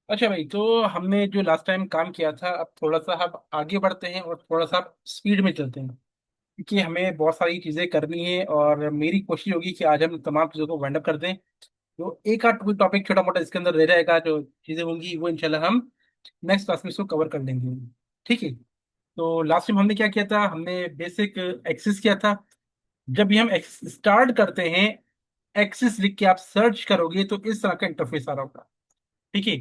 अच्छा भाई, तो हमने जो लास्ट टाइम काम किया था, अब थोड़ा सा हम आगे बढ़ते हैं और थोड़ा सा स्पीड में चलते हैं, क्योंकि हमें बहुत सारी चीज़ें करनी है और मेरी कोशिश होगी कि आज हम तमाम चीज़ों को वाइंड अप कर दें। तो एक आध कोई टॉपिक छोटा मोटा इसके अंदर रह जाएगा, जो चीज़ें होंगी वो इंशाल्लाह हम नेक्स्ट क्लास में इसको कवर कर लेंगे। ठीक है। तो लास्ट टाइम हमने क्या किया था, हमने बेसिक एक्सेस किया था। जब भी हम स्टार्ट करते हैं, एक्सेस लिख के आप सर्च करोगे तो इस तरह का इंटरफेस आ रहा होगा। ठीक है।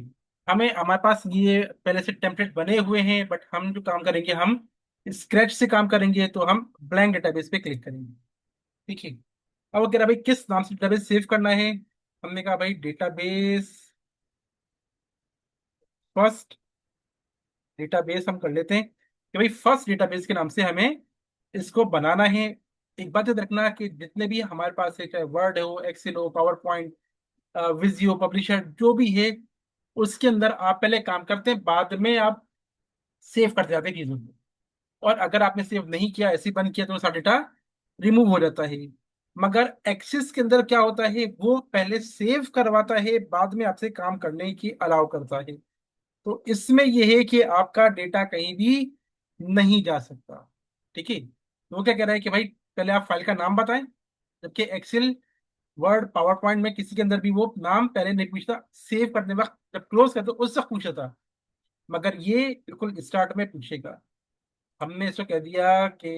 हमारे पास ये पहले से टेम्पलेट बने हुए हैं, बट हम जो काम करेंगे, हम स्क्रैच से काम करेंगे, तो हम ब्लैंक डेटाबेस पे क्लिक करेंगे। ठीक है। अब वो कह रहा है भाई किस नाम से डेटाबेस सेव करना है। हमने कहा भाई डेटाबेस फर्स्ट डेटाबेस हम कर लेते हैं कि भाई फर्स्ट डेटाबेस के नाम से हमें इसको बनाना है। एक बात याद रखना कि जितने भी हमारे पास है, चाहे वर्ड हो, एक्सेल हो, पावर पॉइंट, विजियो, पब्लिशर, जो भी है, उसके अंदर आप पहले काम करते हैं, बाद में आप सेव करते जाते हैं चीजों को। और अगर आपने सेव नहीं किया, ऐसे ही बंद किया, तो सारा डेटा रिमूव हो जाता है। मगर एक्सिस के अंदर क्या होता है, वो पहले सेव करवाता है, बाद में आपसे काम करने की अलाउ करता है। तो इसमें यह है कि आपका डेटा कहीं भी नहीं जा सकता। ठीक है। तो वो क्या कह रहा है कि भाई पहले आप फाइल का नाम बताएं, जबकि एक्सेल, वर्ड, पावर पॉइंट में किसी के अंदर भी वो नाम पहले नहीं पूछता। सेव करने वक्त, जब क्लोज करते उस वक्त पूछा था, मगर ये बिल्कुल स्टार्ट में पूछेगा। हमने इसको कह दिया कि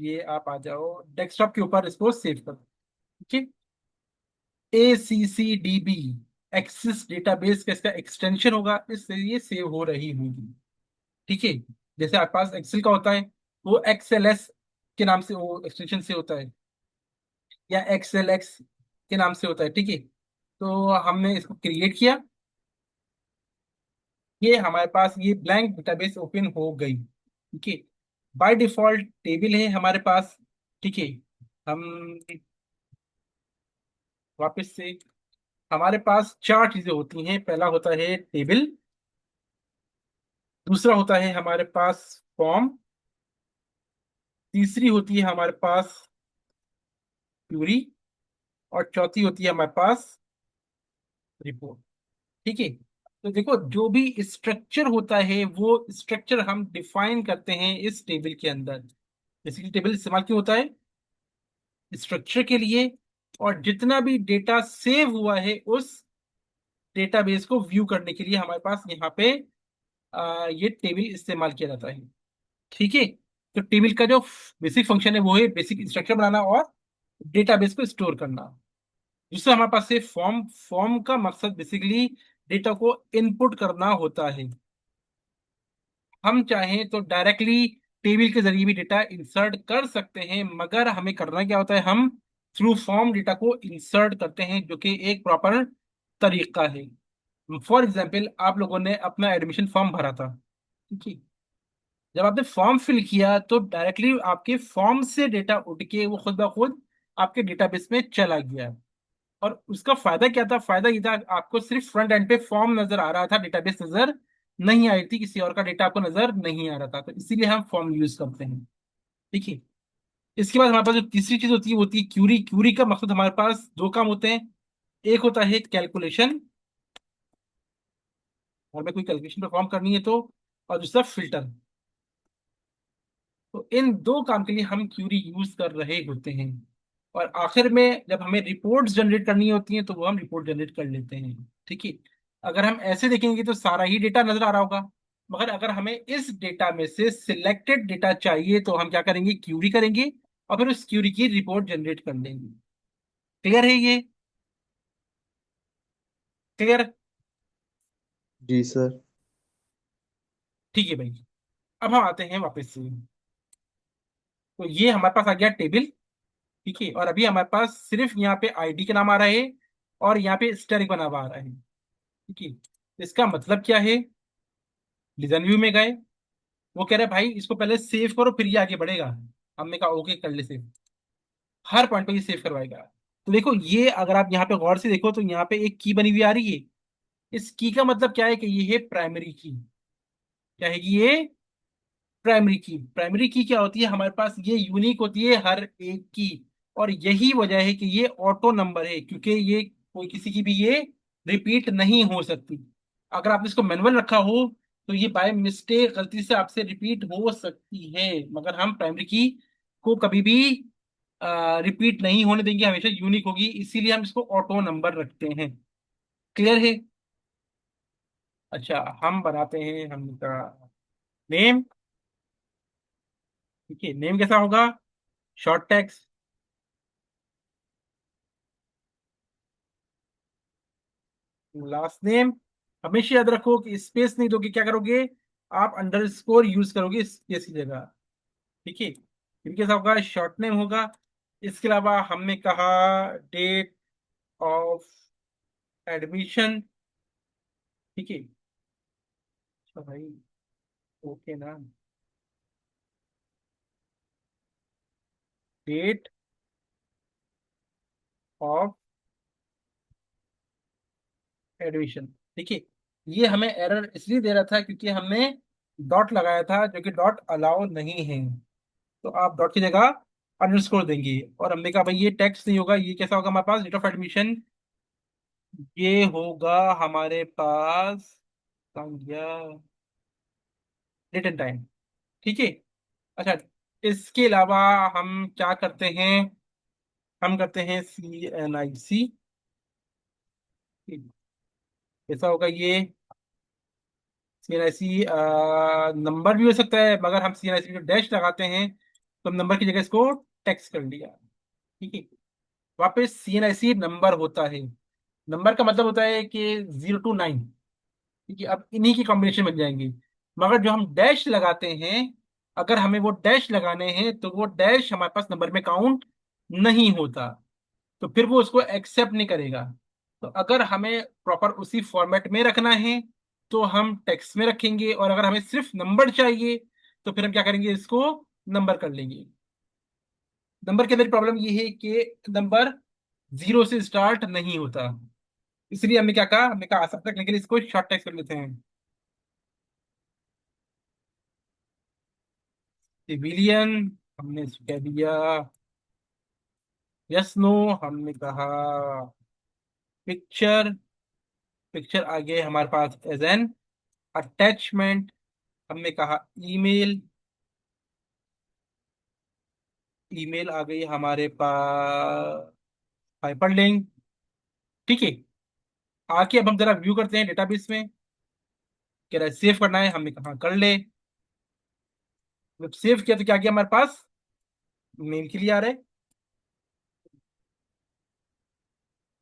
ये आप आ जाओ डेस्कटॉप के ऊपर, इसको सेव करो। ठीक है। ACCDB, एक्सिस डेटाबेस का इसका एक्सटेंशन होगा, इससे ये सेव हो रही होगी। ठीक है। जैसे आपके पास एक्सेल का होता है, वो XLS के नाम से, वो एक्सटेंशन से होता है, या XLX के नाम से होता है। ठीक है। तो हमने इसको क्रिएट किया, ये हमारे पास ये ब्लैंक डेटाबेस ओपन हो गई। ठीक है। बाय डिफॉल्ट टेबल है हमारे पास। ठीक है। हम वापस से, हमारे पास चार चीजें होती हैं। पहला होता है टेबल, दूसरा होता है हमारे पास फॉर्म, तीसरी होती है हमारे पास क्यूरी, और चौथी होती है हमारे पास रिपोर्ट। ठीक है। तो देखो, जो भी स्ट्रक्चर होता है, वो स्ट्रक्चर हम डिफाइन करते हैं इस टेबल के अंदर। बेसिकली टेबल इस्तेमाल क्यों होता है, स्ट्रक्चर के लिए। और जितना भी डेटा सेव हुआ है, उस डेटाबेस को व्यू करने के लिए हमारे पास यहाँ पे ये टेबल इस्तेमाल किया जाता है। ठीक है। तो टेबल का जो बेसिक फंक्शन है, वो है बेसिक स्ट्रक्चर बनाना और डेटाबेस को स्टोर करना। जिससे हमारे पास से फॉर्म फॉर्म का मकसद बेसिकली डेटा को इनपुट करना होता है। हम चाहें तो डायरेक्टली टेबल के जरिए भी डेटा इंसर्ट कर सकते हैं, मगर हमें करना क्या होता है, हम थ्रू फॉर्म डेटा को इंसर्ट करते हैं, जो कि एक प्रॉपर तरीका है। फॉर एग्जाम्पल, आप लोगों ने अपना एडमिशन फॉर्म भरा था। ठीक है। जब आपने फॉर्म फिल किया, तो डायरेक्टली आपके फॉर्म से डेटा उठ के वो खुद ब खुद आपके डेटाबेस में चला गया। और उसका फायदा क्या था, फायदा ये था, आपको सिर्फ फ्रंट एंड पे फॉर्म नजर आ रहा था, डेटाबेस नजर नहीं आई थी, किसी और का डेटा आपको नजर नहीं आ रहा था। तो इसीलिए हम फॉर्म यूज करते हैं। ठीक है। इसके बाद हमारे पास जो तीसरी चीज होती है, वो होती है क्यूरी। क्यूरी का मकसद, हमारे पास दो काम होते हैं। एक होता है कैलकुलेशन, हमें कोई कैलकुलेशन परफॉर्म करनी है तो, और दूसरा फिल्टर। तो इन दो काम के लिए हम क्यूरी यूज कर रहे होते हैं। और आखिर में जब हमें रिपोर्ट्स जनरेट करनी होती हैं, तो वो हम रिपोर्ट जनरेट कर लेते हैं। ठीक है। अगर हम ऐसे देखेंगे तो सारा ही डेटा नजर आ रहा होगा, मगर अगर हमें इस डेटा में से सिलेक्टेड डेटा चाहिए, तो हम क्या करेंगे, क्यूरी करेंगे, और फिर उस क्यूरी की रिपोर्ट जनरेट कर लेंगे। क्लियर है ये? क्लियर? जी सर। ठीक है भाई। अब हम आते हैं वापस से। तो ये हमारे पास आ गया टेबल। ठीक है। और अभी हमारे पास सिर्फ यहाँ पे आईडी का नाम आ रहा है, और यहाँ पे स्टेरिक बना हुआ आ रहा है। ठीक है। इसका मतलब क्या है, डिजाइन व्यू में गए, वो कह रहे हैं भाई इसको पहले सेव करो, फिर ये आगे बढ़ेगा। हमने कहा ओके, कर ले सेव। हर पॉइंट पे ये सेव करवाएगा। तो देखो, ये अगर आप यहाँ पे गौर से देखो, तो यहाँ पे एक की बनी हुई आ रही है। इस की का मतलब क्या है, कि ये है प्राइमरी की। क्या है कि ये प्राइमरी की। प्राइमरी की क्या होती है, हमारे पास ये यूनिक होती है हर एक की। और यही वजह है कि ये ऑटो नंबर है, क्योंकि ये कोई किसी की भी ये रिपीट नहीं हो सकती। अगर आपने इसको मैनुअल रखा हो तो ये बाय मिस्टेक गलती से आपसे रिपीट हो सकती है, मगर हम प्राइमरी की को कभी भी रिपीट नहीं होने देंगे, हमेशा यूनिक होगी, इसीलिए हम इसको ऑटो नंबर रखते हैं। क्लियर है? अच्छा, हम बनाते हैं हम का नेम। ठीक है, नेम कैसा होगा? Short text. लास्ट नेम हमेशा याद रखो कि स्पेस नहीं दोगे, क्या करोगे? आप अंडरस्कोर यूज करोगे स्पेस की जगह। ठीक है, इनके साथ होगा शॉर्ट नेम होगा। इसके अलावा हमने कहा डेट ऑफ एडमिशन। ठीक है। अच्छा भाई, ओके ना? Date of admission. ठीक है। ये हमें एरर इसलिए दे रहा था क्योंकि हमने डॉट लगाया था, जो कि डॉट अलाउ नहीं है। तो आप डॉट की जगह अंडरस्कोर देंगे। और हमने कहा भाई ये टेक्स्ट नहीं होगा, ये कैसा होगा हमारे पास? Date of admission. ये होगा हमारे पास डेट एंड टाइम। ठीक है। अच्छा, इसके अलावा हम क्या करते हैं? हम करते हैं CNIC। कैसा होगा ये? CNIC नंबर भी हो सकता है, मगर हम CNIC जो डैश लगाते हैं तो हम नंबर की जगह इसको टेक्स्ट कर लिया। ठीक है। वापस CNIC नंबर होता है। नंबर का मतलब होता है कि 0 to 9। ठीक है, अब इन्हीं की कॉम्बिनेशन बन जाएंगे। मगर जो हम डैश लगाते हैं, अगर हमें वो डैश लगाने हैं तो वो डैश हमारे पास नंबर में काउंट नहीं होता, तो फिर वो उसको एक्सेप्ट नहीं करेगा। तो अगर हमें प्रॉपर उसी फॉर्मेट में रखना है तो हम टेक्स्ट में रखेंगे, और अगर हमें सिर्फ नंबर चाहिए तो फिर हम क्या करेंगे? इसको नंबर कर लेंगे। नंबर के अंदर प्रॉब्लम ये है कि नंबर 0 से स्टार्ट नहीं होता, इसलिए हमने क्या कहा? हमने कहा आसान रखने के लिए इसको शॉर्ट टेक्स्ट कर लेते हैं। सिविलियन हमने कह दिया। यस नो हमने कहा। पिक्चर, पिक्चर आगे हमारे पास एज एन अटैचमेंट। हमने कहा ईमेल, ईमेल आ गई हमारे पास हाइपरलिंक। ठीक है। आके अब हम जरा व्यू करते हैं डेटाबेस में। कह रहा है सेव करना है, हमने कहा कर ले। जब सेव किया तो क्या किया हमारे पास? मेल के लिए आ रहा है।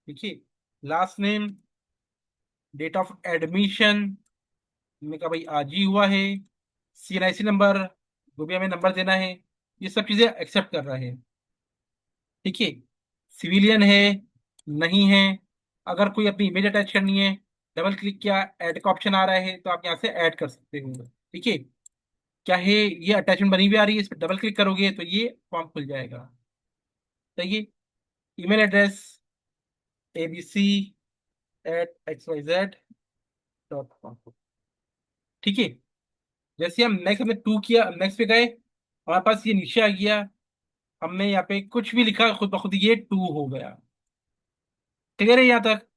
ठीक है। Last name, date of admission, हमने कहा भाई आज ही हुआ है। CNIC नंबर, जो भी हमें नंबर देना है, ये सब चीजें एक्सेप्ट कर रहा है। ठीक है। सिविलियन है, नहीं है। अगर कोई अपनी इमेज अटैच करनी है, डबल क्लिक किया, ऐड का ऑप्शन आ रहा है तो आप यहाँ से ऐड कर सकते हो। ठीक है। क्या है? ये अटैचमेंट बनी हुई आ रही है, इस पर डबल क्लिक करोगे तो ये फॉर्म खुल जाएगा। सही है। Email address abc@xyz.com। ठीक है। जैसे हम नेक्स्ट, हमने टू किया, नेक्स्ट पे गए, हमारे पास ये नीचे आ गया। हमने यहाँ पे कुछ भी लिखा, खुद ब खुद ये टू हो गया। क्लियर है यहाँ तक?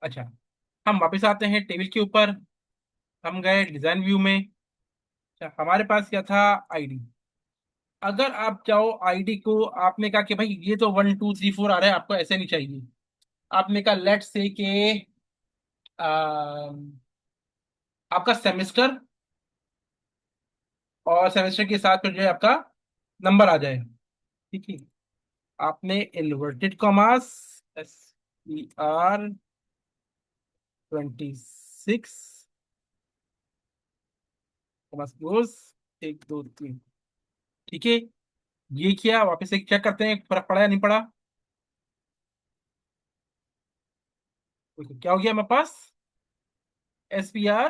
अच्छा, हम वापस आते हैं टेबल के ऊपर। हम गए डिजाइन व्यू में। अच्छा, हमारे पास क्या था? आईडी। अगर आप चाहो आईडी को, आपने कहा कि भाई ये तो 1 2 3 4 आ रहा है, आपको ऐसे नहीं चाहिए। आपने कहा लेट से के आपका सेमेस्टर, और सेमेस्टर के साथ फिर जो है आपका नंबर आ जाए। ठीक है। आपने inverted commas, SPR 26 commas close, 1 2 3। ठीक है। ये किया, वापस एक चेक करते हैं फर्क पड़ा या नहीं पड़ा। देखो, क्या हो गया हमारे पास? SPR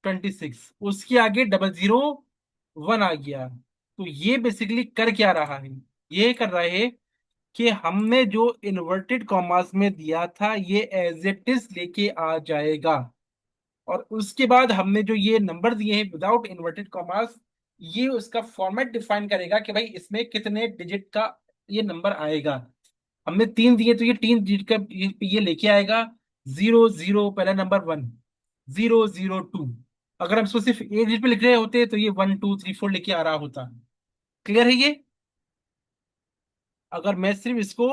26, उसके आगे 001 आ गया। तो ये बेसिकली कर क्या रहा है? ये कर रहा है कि हमने जो इन्वर्टेड कॉमास में दिया था ये एज इट इज लेके आ जाएगा। और उसके बाद हमने जो ये नंबर दिए हैं विदाउट इन्वर्टेड कॉमास, ये उसका फॉर्मेट डिफाइन करेगा कि भाई इसमें कितने डिजिट का ये नंबर आएगा। हमने 3 दिए तो ये 3 डिजिट का ये लेके आएगा। 00 पहला नंबर 1, 002। अगर हम इसको सिर्फ एक डिजिट पे लिख रहे होते तो ये 1234 लेके आ रहा होता। क्लियर है ये? अगर मैं सिर्फ इसको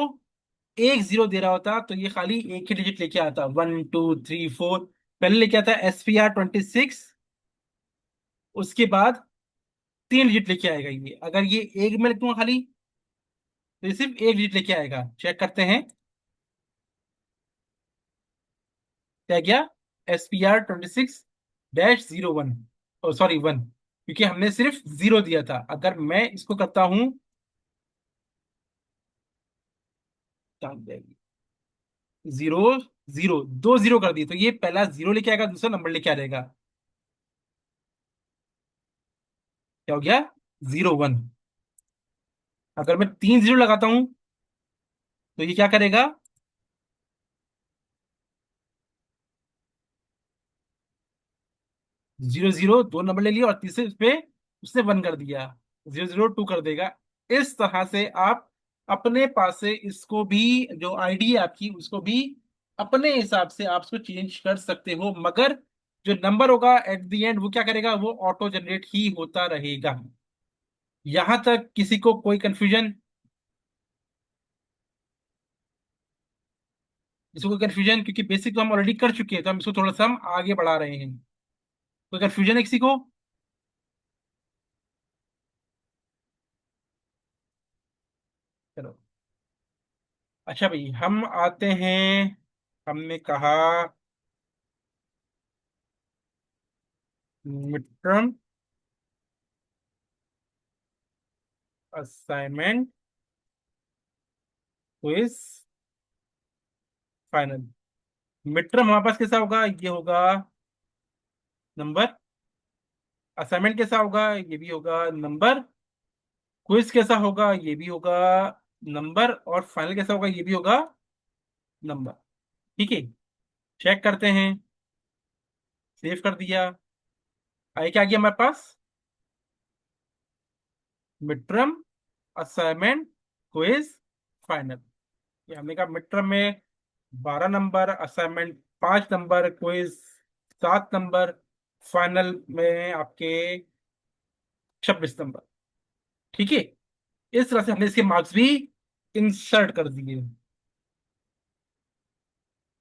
एक जीरो दे रहा होता तो ये खाली एक ही डिजिट लेके आता, 1234। पहले लेके आता SPR 26, उसके बाद तीन डिजिट लेके आएगा ये। अगर ये एक में लिख दूंगा खाली तो ये सिर्फ एक डिजिट लेके आएगा। चेक करते हैं क्या गया। SPR 26-01, ओ सॉरी 1, क्योंकि हमने सिर्फ जीरो दिया था। अगर मैं इसको करता हूं, क्या हो जाएगी, 00, दो जीरो कर दी तो ये पहला जीरो लेके आएगा, दूसरा नंबर लेके आ जाएगा। क्या हो गया, 01। अगर मैं तीन जीरो लगाता हूं तो ये क्या करेगा, 00 दो नंबर ले लिया और तीसरे पे उसने 1 कर दिया, 002 कर देगा। इस तरह से आप अपने पास से इसको भी, जो आईडी है आपकी उसको भी अपने हिसाब से आप उसको चेंज कर सकते हो, मगर जो नंबर होगा एट द एंड वो क्या करेगा, वो ऑटो जनरेट ही होता रहेगा। यहां तक किसी को कोई कंफ्यूजन? किसी को कंफ्यूजन? क्योंकि बेसिक तो हम ऑलरेडी कर चुके हैं, तो हम इसको थोड़ा सा हम आगे बढ़ा रहे हैं। कोई कंफ्यूजन है किसी को? चलो, अच्छा भाई हम आते हैं। हमने कहा mid term, assignment, quiz, final. Mid term हमारे पास कैसा होगा, ये होगा नंबर। असाइनमेंट कैसा होगा, ये भी होगा नंबर। क्विज कैसा होगा, ये भी होगा नंबर। और फाइनल कैसा होगा, ये भी होगा नंबर। ठीक है, चेक करते हैं। सेव कर दिया। आगे क्या आ गया हमारे पास, mid term, assignment, quiz, final. ये हमने कहा मिड टर्म में 12 number, assignment 5 number, quiz 7 number, final में आपके 26 नंबर। ठीक है, इस तरह से हमने इसके मार्क्स भी इंसर्ट कर दिए।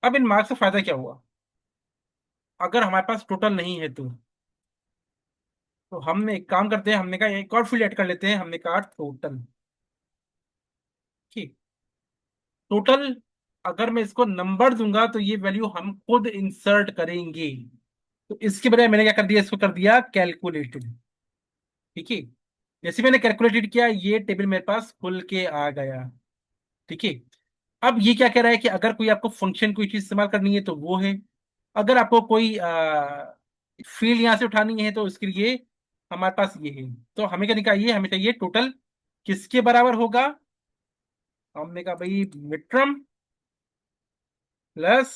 अब इन मार्क्स से फायदा क्या हुआ, अगर हमारे पास टोटल नहीं है तो हमने एक काम करते हैं, हमने कहा एक और फील्ड ऐड कर लेते हैं। हमने कहा टोटल। ठीक, टोटल अगर मैं इसको नंबर दूंगा तो ये वैल्यू हम खुद इंसर्ट करेंगे। तो इसके बजाय मैंने क्या कर दिया, इसको कर दिया कैलकुलेटेड। ठीक है, जैसे मैंने कैलकुलेटेड किया ये टेबल मेरे पास खुल के आ गया। ठीक है, अब ये क्या कह रहा है कि अगर कोई आपको फंक्शन कोई चीज इस्तेमाल करनी है तो वो है, अगर आपको कोई फील्ड यहां से उठानी है तो उसके लिए हमारे पास ये है। तो हमें क्या निकालिए, हमें चाहिए टोटल किसके बराबर होगा। हमने कहा भाई mid term plus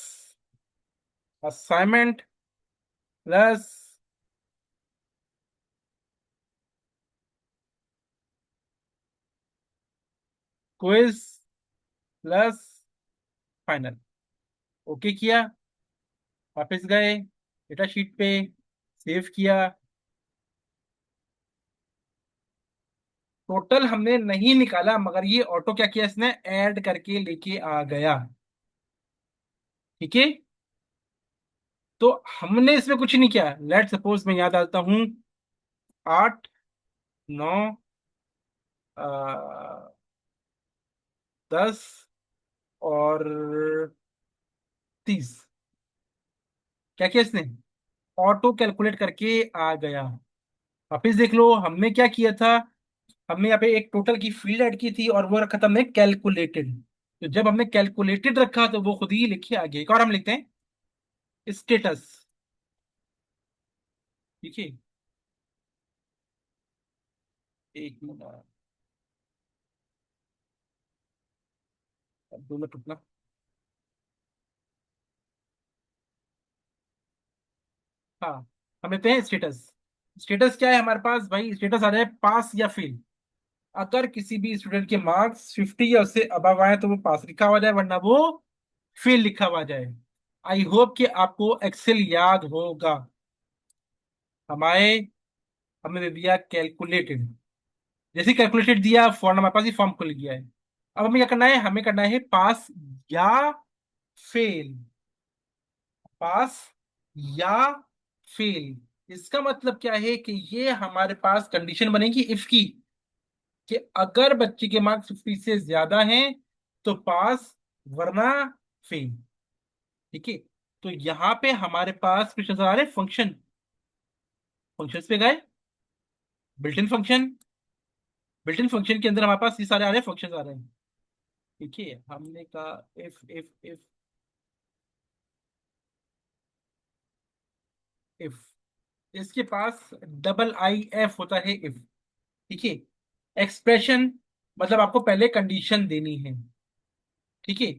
assignment plus quiz plus final. Okay किया, वापस गए डेटा शीट पे, सेव किया। टोटल हमने नहीं निकाला मगर ये ऑटो क्या किया, इसने ऐड करके लेके आ गया। ठीक है, तो हमने इसमें कुछ नहीं किया। लेट सपोज मैं याद आता हूं, 8, 9, 10 और 30। क्या किया इसने, ऑटो कैलकुलेट करके आ गया। वापिस देख लो हमने क्या किया था, हमने यहाँ पे एक टोटल की फील्ड ऐड की थी और वो रखा था हमने कैलकुलेटेड। तो जब हमने कैलकुलेटेड रखा तो वो खुद ही लिखे आगे। एक और हम लिखते हैं स्टेटस। ठीक है, एक मिनट, 2 मिनट रुकना। हाँ, हम लेते हैं स्टेटस। स्टेटस क्या है हमारे पास भाई, स्टेटस आ जाए पास या फेल। अगर किसी भी स्टूडेंट के मार्क्स 50 या उससे अबव आए तो वो पास लिखा हुआ जाए, वरना वो फेल लिखा हुआ जाए। आई होप कि आपको एक्सेल याद होगा। हमारे हमें दे दिया कैलकुलेटेड, जैसे कैलकुलेटेड दिया फॉर्म, हमारे पास ही फॉर्म खुल गया है। अब हमें क्या करना है, हमें करना है पास या फेल। पास या फेल, इसका मतलब क्या है कि ये हमारे पास कंडीशन बनेगी इफ की, कि अगर बच्चे के मार्क्स 50 से ज्यादा हैं तो पास, वरना फेल। ठीक है। तो यहाँ पे हमारे पास कुछ नजर आ रहे फंक्शन, फंक्शंस पे गए, built in function, built in function के अंदर हमारे पास ये सारे आ रहे हैं, फंक्शन आ रहे हैं। ठीक है, हमने कहा इफ इसके पास डबल आई एफ होता है इफ। ठीक है। एक्सप्रेशन, मतलब आपको पहले कंडीशन देनी है। ठीक है।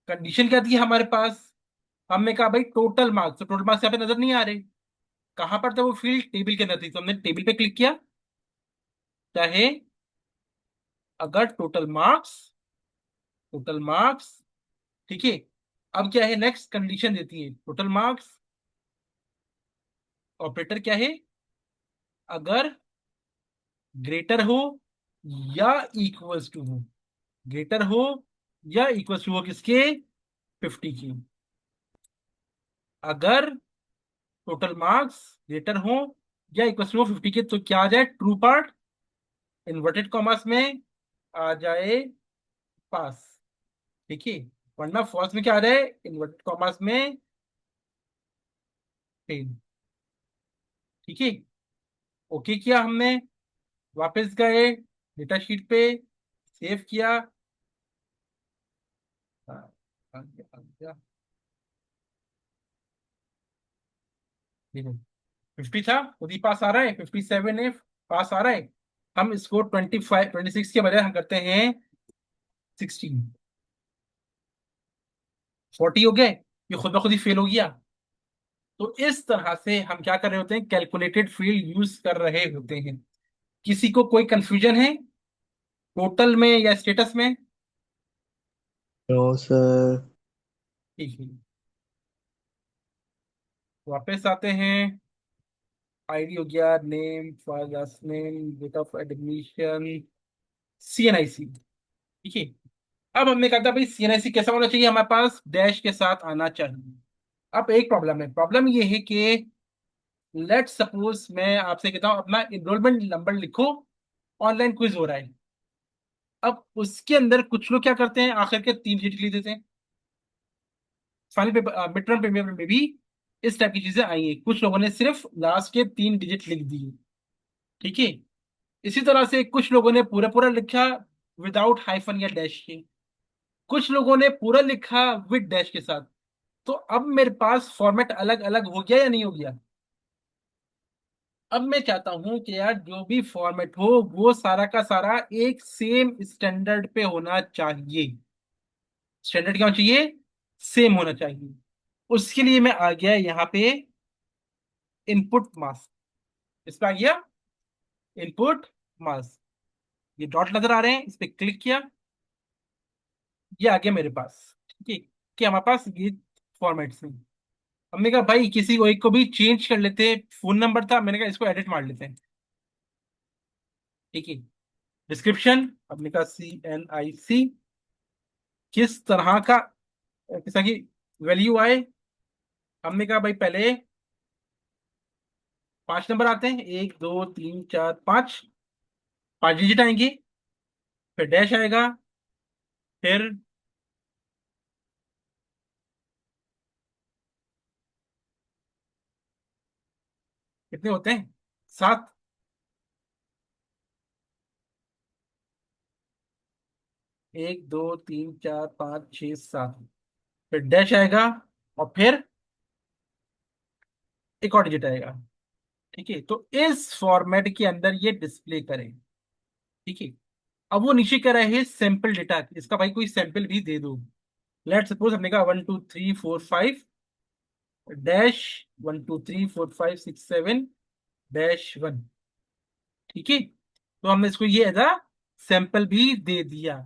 कंडीशन क्या थी हमारे पास, हमने कहा भाई टोटल मार्क्स, तो टोटल मार्क्स यहाँ पे नजर नहीं आ रहे। कहां पर था वो फील्ड, टेबल के अंदर थी, तो हमने टेबल पे क्लिक किया। चाहे अगर टोटल मार्क्स, ठीक है। अब क्या है, नेक्स्ट कंडीशन देती है टोटल मार्क्स, ऑपरेटर क्या है, अगर ग्रेटर हो या इक्वल्स टू हो, ग्रेटर हो या इक्वल्स टू हो किसके, 50 की। अगर टोटल मार्क्स ग्रेटर हो या इक्वल्स टू हो 50 के, तो क्या आ जाए, ट्रू पार्ट, इन्वर्टेड कॉमर्स में आ जाए पास। ठीक है। वरना फॉल्स में क्या आ रहा है, इन्वर्टेड कॉमर्स में फेल। ठीक है। ओके किया हमने, वापस गए डेटा शीट पे, सेव किया। हाँ, आ गया, आ गया। देखो 50 था, खुद ही पास आ रहा है, 57 है, पास आ रहा है। हम इसको 26 के बजाय हम करते हैं 16, 40 हो गए, ये खुद ब खुद ही फेल हो गया। तो इस तरह से हम क्या कर रहे होते हैं, कैलकुलेटेड फील्ड यूज कर रहे होते हैं। किसी को कोई कंफ्यूजन है टोटल में या स्टेटस में? No sir. ठीक है, वापस आते हैं। आईडी हो गया, name, father's name, date of admission, CNIC. ठीक है। अब हमने कहा था भाई सीएनआईसी कैसा होना चाहिए, हमारे पास डैश के साथ आना चाहिए। अब एक प्रॉब्लम है, प्रॉब्लम ये है कि लेट सपोज मैं आपसे कहता हूं अपना इनरोलमेंट नंबर लिखो, ऑनलाइन क्विज हो रहा है। अब उसके अंदर कुछ लोग क्या करते हैं, आखिर के 3 डिजिट लिख देते हैं। Final paper, mid term paper में भी इस टाइप की चीजें आई हैं, कुछ लोगों ने सिर्फ लास्ट के 3 डिजिट लिख दिए। ठीक है। इसी तरह से कुछ लोगों ने पूरा पूरा लिखा विदाउट हाइफन या डैश के, कुछ लोगों ने पूरा लिखा विद डैश के साथ। तो अब मेरे पास फॉर्मेट अलग अलग हो गया या नहीं हो गया? अब मैं चाहता हूं कि यार जो भी फॉर्मेट हो वो सारा का सारा एक सेम स्टैंडर्ड पे होना चाहिए। स्टैंडर्ड क्या होना चाहिए, सेम होना चाहिए। उसके लिए मैं आ गया यहाँ पे इनपुट मास्क, इस पे आ गया इनपुट मास्क, ये डॉट नजर आ रहे हैं, इस पे क्लिक किया, ये आ गया मेरे पास। ठीक है, कि हमारे पास ये फॉर्मेट्स हैं। हमने कहा भाई किसी को एक को भी चेंज कर लेते हैं, फोन नंबर था, मैंने कहा इसको एडिट मार लेते हैं। ठीक है। डिस्क्रिप्शन, हमने कहा CNIC, किस तरह का, किस तरह की वैल्यू आए। हमने कहा भाई पहले 5 नंबर आते हैं, 1 2 3 4 5, 5 डिजिट आएंगे, फिर डैश आएगा, फिर कितने होते हैं, 7। 1 2 3 4 5 6 7, फिर डैश आएगा, और फिर एक और डिजिट आएगा। ठीक है, तो इस फॉर्मेट के अंदर ये डिस्प्ले करें। ठीक है। अब वो नीचे कह रहा है सैंपल डेटा, इसका भाई कोई सैंपल भी दे दो। लेट सपोज हमने कहा 1 2 3 4 5 डैश, 1 2 3 4 5 6 7 डैश 1। ठीक है। तो हमने इसको ये एज अ सैंपल भी दे दिया,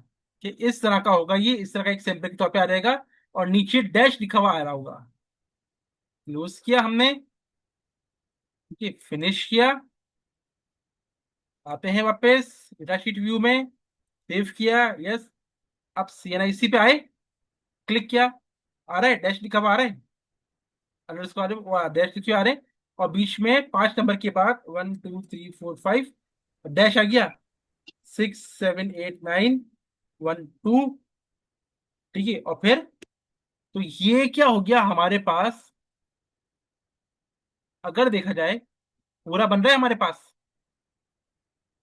कि इस तरह का होगा, ये इस तरह का एक सैंपल के तौर पे आ जाएगा, और नीचे डैश लिखा हुआ आ रहा होगा। क्लोज किया हमने, ठीक है, फिनिश किया। आते हैं वापस डेटा शीट व्यू में, सेव किया, यस। अब CNIC पे आए, क्लिक किया, आ रहा है डैश लिखा हुआ आ रहा है, अंडरस्कोर डैश लिखे हुए आ रहे हैं, और बीच में 5 नंबर के बाद 1 2 3 4 5 डैश आ गया, 6 7 8 9 1 2, ठीक है। और फिर तो ये क्या हो गया हमारे पास, अगर देखा जाए पूरा बन रहा है हमारे पास,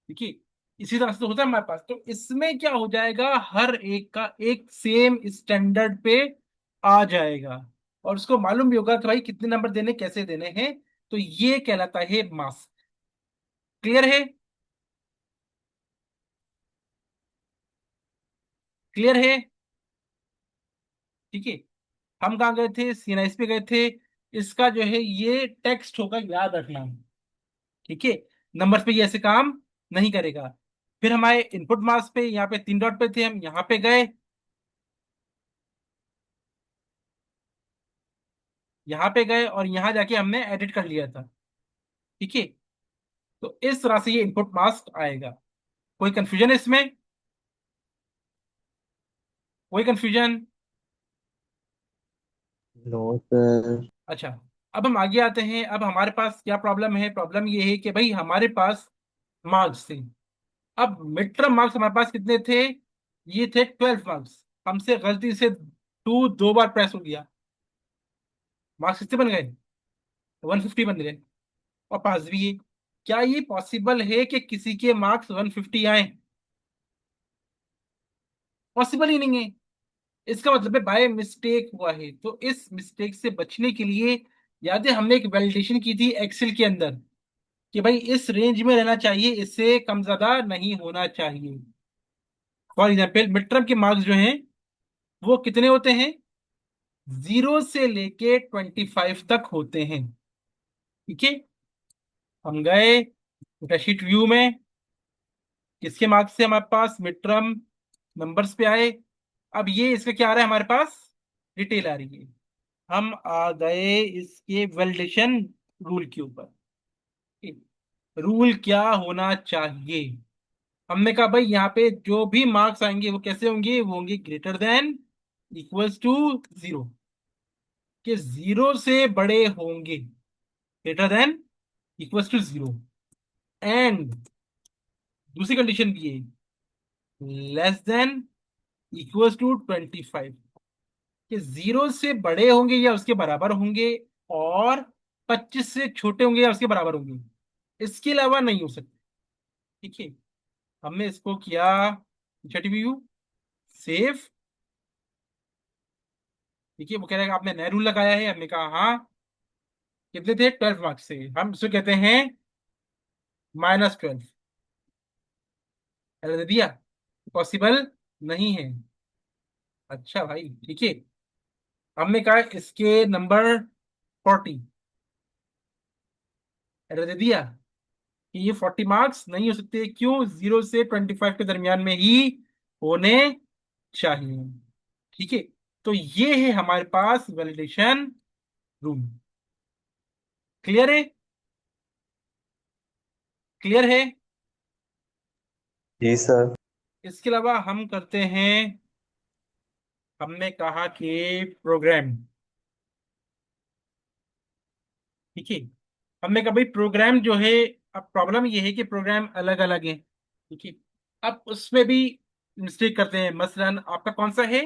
ठीक है। इसी तरह से तो होता है हमारे पास, तो इसमें क्या हो जाएगा, हर एक का एक सेम स्टैंडर्ड पे आ जाएगा, और उसको मालूम भी होगा कि भाई कितने नंबर देने, कैसे देने हैं। तो ये कहलाता है मास्क। क्लियर है? क्लियर है? ठीक है। हम कहाँ गए थे, CNIS पे गए थे। इसका जो है ये टेक्स्ट होगा, याद रखना, ठीक है। नंबर्स पे ये ऐसे काम नहीं करेगा। फिर हमारे इनपुट मार्क्स पे, यहाँ पे 3 डॉट पे थे, हम यहाँ पे गए, यहाँ पे गए, और यहाँ जाके हमने एडिट कर लिया था, ठीक है। तो इस तरह से ये इनपुट मास्क आएगा। कोई कंफ्यूजन है इसमें? कोई कंफ्यूजन? No sir. अच्छा, अब हम आगे आते हैं। अब हमारे पास क्या प्रॉब्लम है, प्रॉब्लम ये है कि भाई हमारे पास मार्क्स थे। अब मिड टर्म मार्क्स हमारे पास कितने थे, ये थे 12 मार्क्स। हमसे गलती से 2 बार प्रेस हो गया, मार्क्स कितने बन गए, 150 बन गए, और पास भी है। क्या ये पॉसिबल है कि किसी के मार्क्स 150 आए? पॉसिबल ही नहीं है। इसका मतलब है बाय मिस्टेक हुआ है। तो इस मिस्टेक से बचने के लिए, याद है हमने एक वैलिडेशन की थी एक्सेल के अंदर, कि भाई इस रेंज में रहना चाहिए, इससे कम ज्यादा नहीं होना चाहिए। फॉर एग्जाम्पल मिड टर्म के मार्क्स जो हैं वो कितने होते हैं, 0 से लेके 25 तक होते हैं, ठीक है। हम गए डेटाशीट व्यू में, किसके मार्क्स से हमारे पास मिड टर्म नंबर्स पे आए। अब ये इसका क्या आ रहा है हमारे पास, डिटेल आ रही है। हम आ गए इसके वैलिडेशन रूल के ऊपर। रूल क्या होना चाहिए, हमने कहा भाई यहाँ पे जो भी मार्क्स आएंगे वो कैसे होंगे, वो होंगे ग्रेटर देन, इक्वल्स टू 0, के 0 से बड़े होंगे, greater than, equals to 0। And दूसरी कंडीशन भी है, लेस देन, इक्वल्स टू 25, कि 0 से बड़े होंगे या उसके बराबर होंगे, और 25 से छोटे होंगे या उसके बराबर होंगे, इसके अलावा नहीं हो सकते, ठीक है। हमने इसको किया व्यू, सेव, ठीक है। वो कह रहा है कि आपने नया रूल लगाया है, हमने कहा हाँ। कितने थे, 12 मार्क्स से, हम इसको कहते हैं -12। दे दिया, पॉसिबल नहीं है। अच्छा भाई, ठीक है। हमने कहा इसके नंबर 40, एरर दे दिया कि ये 40 मार्क्स नहीं हो सकते, क्यों, 0 से 25 के दरमियान में ही होने चाहिए, ठीक है। तो ये है हमारे पास वैलिडेशन रूल। क्लियर है? क्लियर है? जी सर। इसके अलावा हम करते हैं, हमने कहा कि प्रोग्राम, ठीक है। हमने कहा भाई प्रोग्राम जो है, अब प्रॉब्लम ये है कि प्रोग्राम अलग अलग है, ठीक है। अब उसमें भी मिस्टेक करते हैं। मसलन आपका कौन सा है,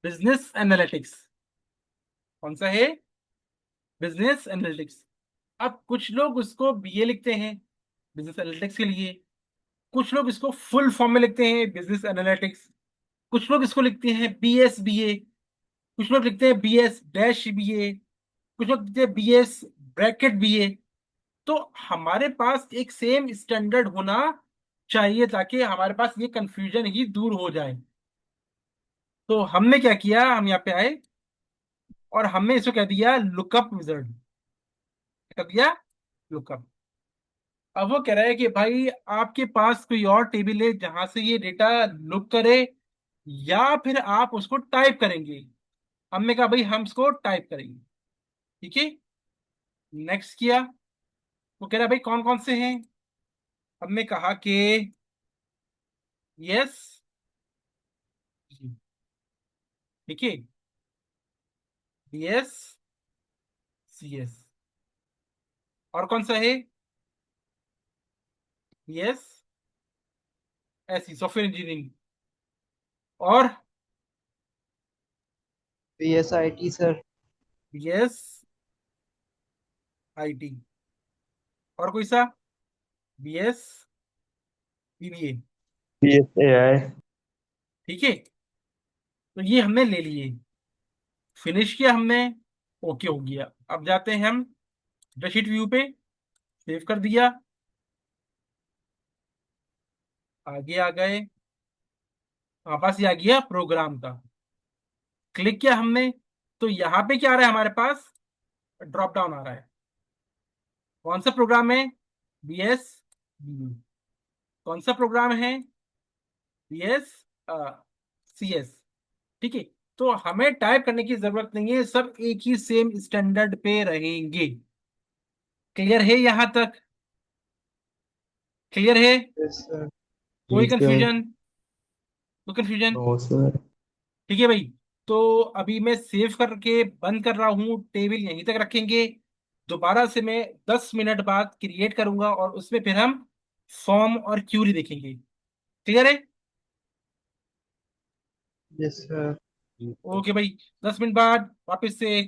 बिजनेस एनालिटिक्स, कौन सा है, बिजनेस एनालिटिक्स। अब कुछ लोग उसको BA लिखते हैं बिजनेस एनालिटिक्स के लिए, कुछ लोग इसको फुल फॉर्म में लिखते हैं बिजनेस एनालिटिक्स, कुछ लोग इसको लिखते हैं BSBA, कुछ लोग लिखते हैं BS-BA, कुछ लोग लिखते हैं BS-BA। तो हमारे पास एक सेम स्टैंडर्ड होना चाहिए, ताकि हमारे पास ये कंफ्यूजन ही दूर हो जाए। तो हमने क्या किया, हम यहाँ पे आए और हमने इसको कह दिया लुकअप विजर्ड, कह दिया लुकअप। अब वो कह रहा है कि भाई आपके पास कोई और टेबल है जहां से ये डेटा लुक करे, या फिर आप उसको टाइप करेंगे। हमने कहा भाई हम इसको टाइप करेंगे, ठीक है, नेक्स्ट किया। वो कह रहा भाई कौन कौन से हैं। हमने कहा कि यस, ठीक है, यस, सी एस। और कौन सा है, यस, ऐसी सॉफ्टवेयर इंजीनियरिंग। और PSIT सर। Yes, IT. और कोई सा, बी एस, बीबीए। PSAI। ठीक है, तो ये हमने ले लिए, फिनिश किया हमने, ओके हो गया। अब जाते हैं हम स्प्रेडशीट व्यू पे, सेव कर दिया, आगे आ गए, हमारे पास ये आ गया प्रोग्राम का। क्लिक किया हमने, तो यहाँ पे क्या आ रहा है हमारे पास, ड्रॉप डाउन आ रहा है। कौन सा प्रोग्राम है, बी एस, कौन सा प्रोग्राम है, बी एस, सी एस। ठीक है, तो हमें टाइप करने की जरूरत नहीं है, सब एक ही सेम स्टैंडर्ड पे रहेंगे। क्लियर है यहां तक, क्लियर है, यस सर। कोई जी सर। कंफ्यूजन, कोई कंफ्यूजन। No sir. ठीक है भाई, तो अभी मैं सेव करके बंद कर रहा हूं, टेबल यहीं तक रखेंगे। दोबारा से मैं 10 मिनट बाद क्रिएट करूंगा और उसमें फिर हम फॉर्म और क्यूरी देखेंगे। क्लियर है, यस सर। ओके भाई, 10 मिनट बाद वापस से